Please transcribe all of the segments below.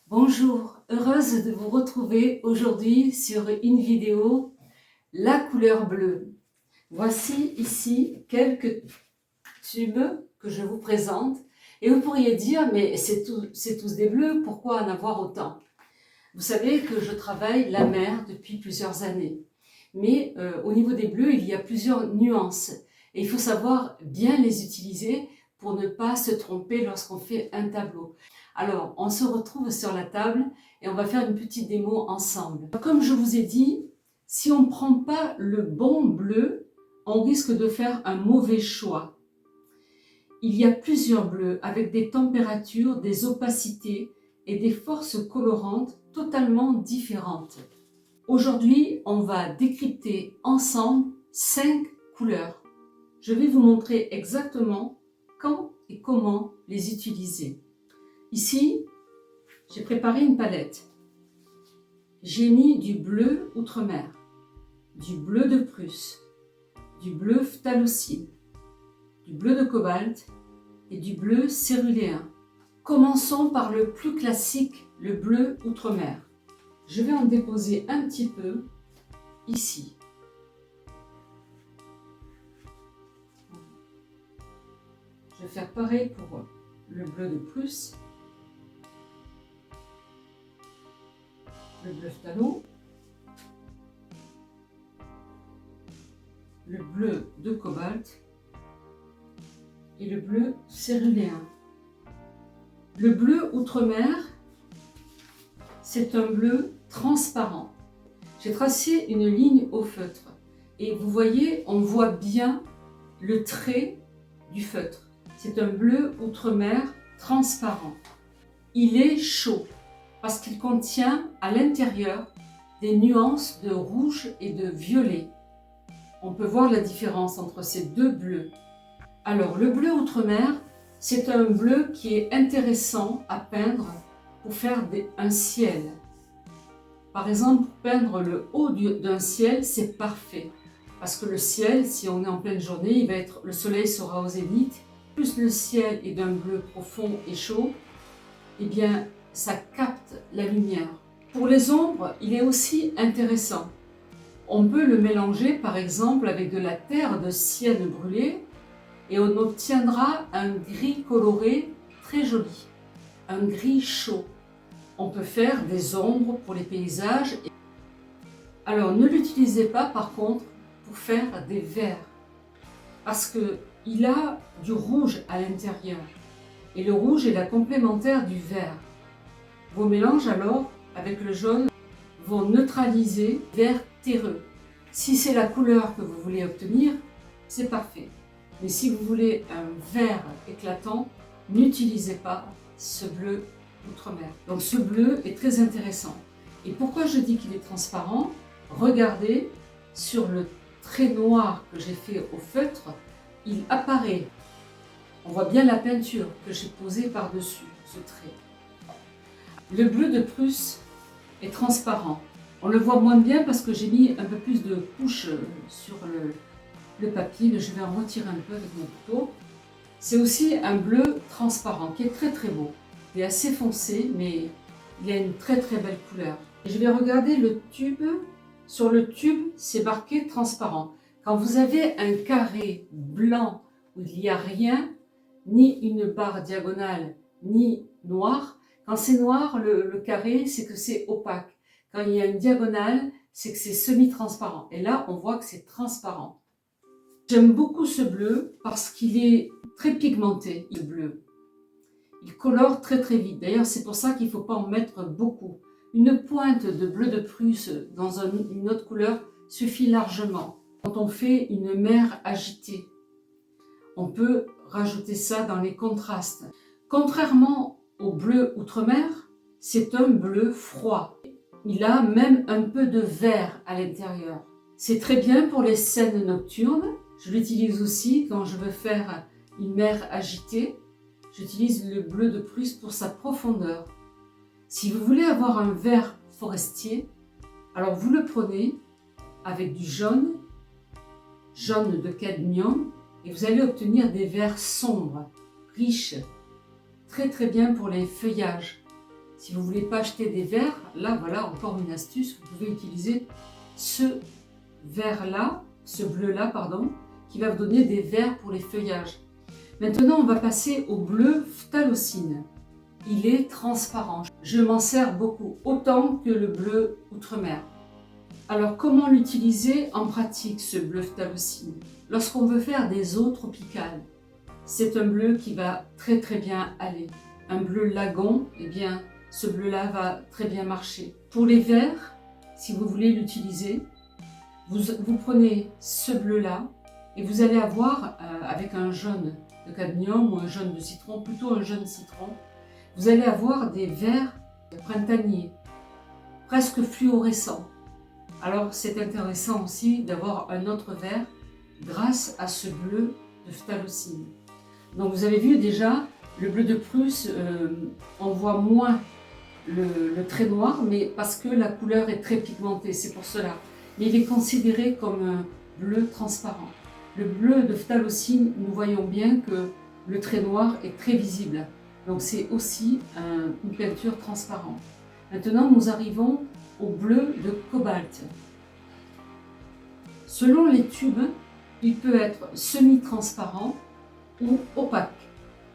Bonjour, heureuse de vous retrouver aujourd'hui sur une vidéo La couleur bleue. Voici ici quelques tubes que je vous présente et vous pourriez dire mais c'est tous des bleus, pourquoi en avoir autant? Vous savez que je travaille la mer depuis plusieurs années, mais au niveau des bleus il y a plusieurs nuances et il faut savoir bien les utiliser pour ne pas se tromper lorsqu'on fait un tableau. Alors, on se retrouve sur la table et on va faire une petite démo ensemble. Comme je vous ai dit, si on ne prend pas le bon bleu, on risque de faire un mauvais choix. Il y a plusieurs bleus avec des températures, des opacités et des forces colorantes totalement différentes. Aujourd'hui, on va décrypter ensemble 5 couleurs. Je vais vous montrer exactement quand et comment les utiliser. Ici, j'ai préparé une palette. J'ai mis du bleu Outre-mer, du bleu de Prusse, du bleu phtalocyle, du bleu de cobalt et du bleu céruléen. Commençons par le plus classique, le bleu Outre-mer. Je vais en déposer un petit peu ici. Je vais faire pareil pour le bleu de Prusse, le bleu phthalo, le bleu de cobalt et le bleu céruléen. Le bleu Outre-mer, c'est un bleu transparent. J'ai tracé une ligne au feutre et vous voyez, on voit bien le trait du feutre. C'est un bleu Outre-mer transparent. Il est chaud parce qu'il contient à l'intérieur des nuances de rouge et de violet. On peut voir la différence entre ces deux bleus. Alors, le bleu Outre-mer, c'est un bleu qui est intéressant à peindre pour faire un ciel. Par exemple, pour peindre le haut d'un ciel, c'est parfait. Parce que le ciel, si on est en pleine journée, le soleil sera au zénith. Plus le ciel est d'un bleu profond et chaud, eh bien, ça capte la lumière. Pour les ombres, il est aussi intéressant. On peut le mélanger par exemple avec de la terre de sienne brûlée et on obtiendra un gris coloré très joli, un gris chaud. On peut faire des ombres pour les paysages. Alors ne l'utilisez pas par contre pour faire des verts parce qu'il a du rouge à l'intérieur et le rouge est la complémentaire du vert. Vos mélanges alors avec le jaune vont neutraliser le vert terreux. Si c'est la couleur que vous voulez obtenir, c'est parfait. Mais si vous voulez un vert éclatant, n'utilisez pas ce bleu Outre-mer. Donc ce bleu est très intéressant. Et pourquoi je dis qu'il est transparent? Regardez sur le trait noir que j'ai fait au feutre, il apparaît. On voit bien la peinture que j'ai posée par-dessus ce trait. Le bleu de Prusse est transparent. On le voit moins bien parce que j'ai mis un peu plus de couches sur le papier, mais je vais en retirer un peu avec mon couteau. C'est aussi un bleu transparent qui est très très beau. Il est assez foncé, mais il a une très très belle couleur. Et je vais regarder le tube. Sur le tube, c'est marqué transparent. Quand vous avez un carré blanc où il n'y a rien, ni une barre diagonale, ni noir, quand c'est noir, le carré, c'est que c'est opaque. Quand il y a une diagonale, c'est que c'est semi-transparent. Et là, on voit que c'est transparent. J'aime beaucoup ce bleu parce qu'il est très pigmenté, le bleu. Il colore très très vite. D'ailleurs, c'est pour ça qu'il ne faut pas en mettre beaucoup. Une pointe de bleu de Prusse dans une autre couleur suffit largement. Quand on fait une mer agitée, on peut rajouter ça dans les contrastes. Contrairement au bleu Outre-mer, c'est un bleu froid. Il a même un peu de vert à l'intérieur. C'est très bien pour les scènes nocturnes. Je l'utilise aussi quand je veux faire une mer agitée. J'utilise le bleu de Prusse pour sa profondeur. Si vous voulez avoir un vert forestier, alors vous le prenez avec du jaune de cadmium, et vous allez obtenir des verts sombres, riches, très très bien pour les feuillages. Si vous ne voulez pas acheter des verres, là voilà encore une astuce, vous pouvez utiliser ce vert-là, ce bleu-là, pardon, qui va vous donner des verres pour les feuillages. Maintenant, on va passer au bleu phtalocine. Il est transparent. Je m'en sers beaucoup, autant que le bleu outre-mer. Alors, comment l'utiliser en pratique, ce bleu phtalocine? Lorsqu'on veut faire des eaux tropicales, c'est un bleu qui va très bien aller. Un bleu lagon, eh bien, ce bleu-là va très bien marcher. Pour les verres, si vous voulez l'utiliser, vous prenez ce bleu-là et vous allez avoir, avec un jaune de cadmium ou un jaune de citron, plutôt un jaune citron, vous allez avoir des verres printaniers, presque fluorescents. Alors c'est intéressant aussi d'avoir un autre vert grâce à ce bleu de phtalocine. Donc vous avez vu déjà, le bleu de Prusse, on voit moins le trait noir, mais parce que la couleur est très pigmentée, c'est pour cela. Mais il est considéré comme un bleu transparent. Le bleu de phtalocine, nous voyons bien que le trait noir est très visible. Donc c'est aussi une peinture transparente. Maintenant, nous arrivons au bleu de cobalt. Selon les tubes, il peut être semi-transparent ou opaque.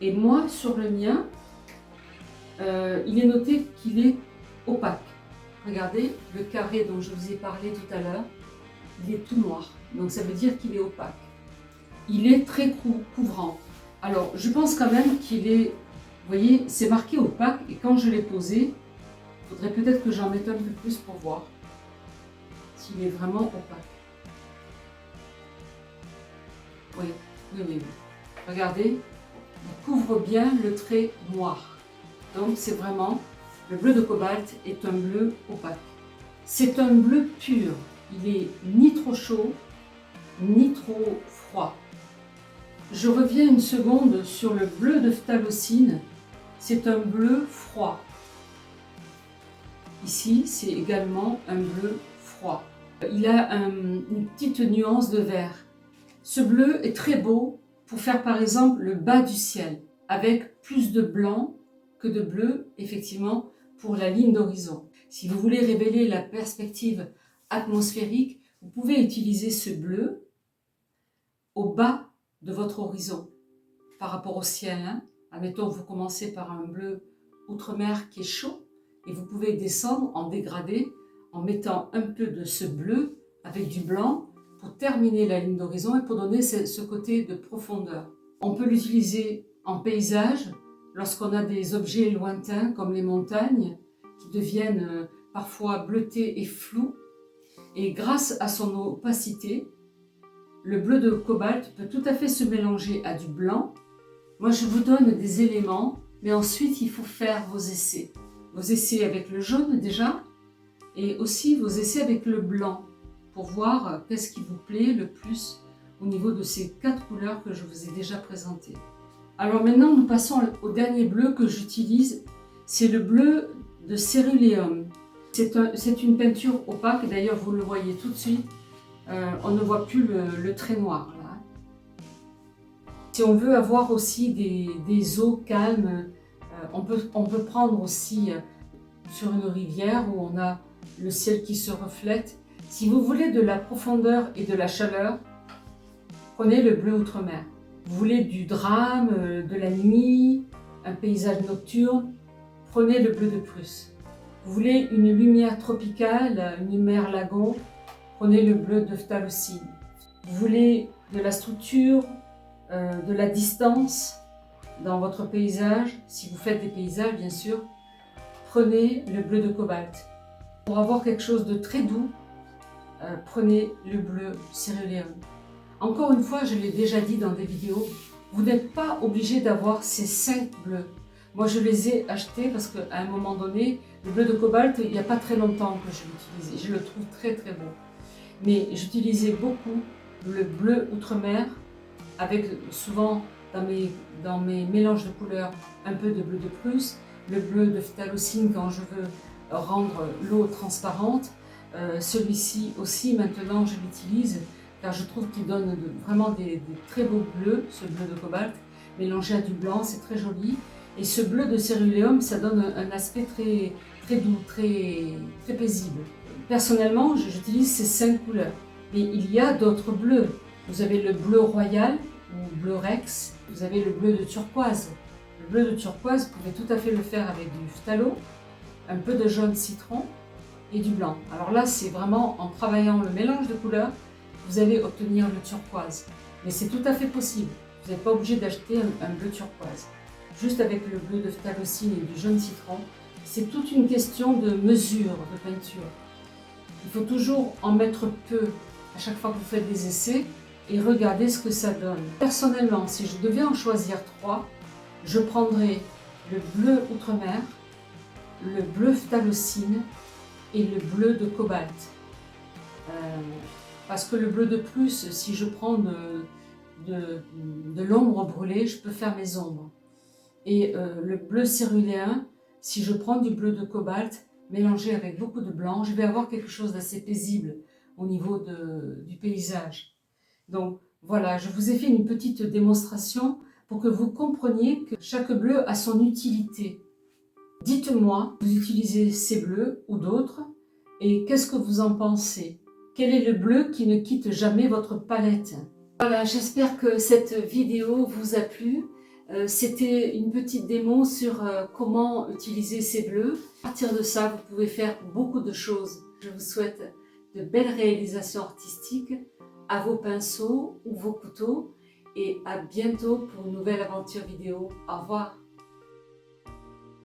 Et moi, sur le mien, il est noté qu'il est opaque. Regardez, le carré dont je vous ai parlé tout à l'heure, il est tout noir. Donc ça veut dire qu'il est opaque. Il est très couvrant. Alors, je pense quand même qu'il est... Vous voyez, c'est marqué opaque et quand je l'ai posé, il faudrait peut-être que j'en mette un peu plus pour voir s'il est vraiment opaque. Oui. Regardez, il couvre bien le trait noir. Donc c'est vraiment, le bleu de cobalt est un bleu opaque. C'est un bleu pur. Il est ni trop chaud, ni trop froid. Je reviens une seconde sur le bleu de phtalocine. C'est un bleu froid. Ici, c'est également un bleu froid. Il a une petite nuance de vert. Ce bleu est très beau pour faire par exemple le bas du ciel, avec plus de blanc que de bleu, effectivement, pour la ligne d'horizon. Si vous voulez révéler la perspective atmosphérique, vous pouvez utiliser ce bleu au bas de votre horizon, par rapport au ciel. Admettons, vous commencez par un bleu outre-mer qui est chaud, et vous pouvez descendre en dégradé en mettant un peu de ce bleu avec du blanc pour terminer la ligne d'horizon et pour donner ce côté de profondeur. On peut l'utiliser en paysage lorsqu'on a des objets lointains comme les montagnes qui deviennent parfois bleutés et flous. Et grâce à son opacité, le bleu de cobalt peut tout à fait se mélanger à du blanc. Moi, je vous donne des éléments, mais ensuite, il faut faire vos essais. Vos essais avec le jaune déjà, et aussi vos essais avec le blanc, pour voir qu'est-ce qui vous plaît le plus au niveau de ces 4 couleurs que je vous ai déjà présentées. Alors maintenant, nous passons au dernier bleu que j'utilise, c'est le bleu de céruléum. C'est une peinture opaque, d'ailleurs vous le voyez tout de suite, on ne voit plus le trait noir là. Si on veut avoir aussi des eaux calmes, on peut prendre aussi sur une rivière où on a le ciel qui se reflète. Si vous voulez de la profondeur et de la chaleur, prenez le bleu outre-mer. Vous voulez du drame, de la nuit, un paysage nocturne, prenez le bleu de Prusse. Vous voulez une lumière tropicale, une mer lagon, prenez le bleu de phtalocine. Vous voulez de la structure, de la distance dans votre paysage, si vous faites des paysages bien sûr, prenez le bleu de cobalt. Pour avoir quelque chose de très doux, prenez le bleu céruléum. Encore une fois, je l'ai déjà dit dans des vidéos, vous n'êtes pas obligé d'avoir ces 5 bleus. Moi, je les ai achetés parce qu'à un moment donné, le bleu de cobalt, il n'y a pas très longtemps que je l'utilisais. Je le trouve très beau. Mais j'utilisais beaucoup le bleu outre-mer, avec souvent dans mes mélanges de couleurs un peu de bleu de Prusse, le bleu de phtalocine quand je veux rendre l'eau transparente. Celui-ci aussi, maintenant, je l'utilise car je trouve qu'il donne vraiment des très beaux bleus, ce bleu de cobalt, mélangé à du blanc, c'est très joli. Et ce bleu de céruléum, ça donne un aspect très, très doux, très paisible. Personnellement, j'utilise ces 5 couleurs. Mais il y a d'autres bleus. Vous avez le bleu royal ou bleu rex. Vous avez le bleu de turquoise. Le bleu de turquoise, vous pouvez tout à fait le faire avec du phthalo, un peu de jaune citron et du blanc. Alors là, c'est vraiment en travaillant le mélange de couleurs, vous allez obtenir le turquoise. Mais c'est tout à fait possible. Vous n'êtes pas obligé d'acheter un bleu turquoise. Juste avec le bleu de phthalocine et du jaune citron, c'est toute une question de mesure de peinture. Il faut toujours en mettre peu à chaque fois que vous faites des essais et regarder ce que ça donne. Personnellement, si je devais en choisir 3, je prendrais le bleu outremer, le bleu phthalocine et le bleu de cobalt. Parce que le bleu de plus, si je prends de l'ombre brûlée, je peux faire mes ombres. Et le bleu céruléen, si je prends du bleu de cobalt mélangé avec beaucoup de blanc, je vais avoir quelque chose d'assez paisible au niveau du paysage. Donc voilà, je vous ai fait une petite démonstration pour que vous compreniez que chaque bleu a son utilité. Dites-moi, vous utilisez ces bleus ou d'autres et qu'est-ce que vous en pensez? Quel est le bleu qui ne quitte jamais votre palette? Voilà, j'espère que cette vidéo vous a plu. C'était une petite démo sur comment utiliser ces bleus. À partir de ça, vous pouvez faire beaucoup de choses. Je vous souhaite de belles réalisations artistiques à vos pinceaux ou vos couteaux et à bientôt pour une nouvelle aventure vidéo. Au revoir.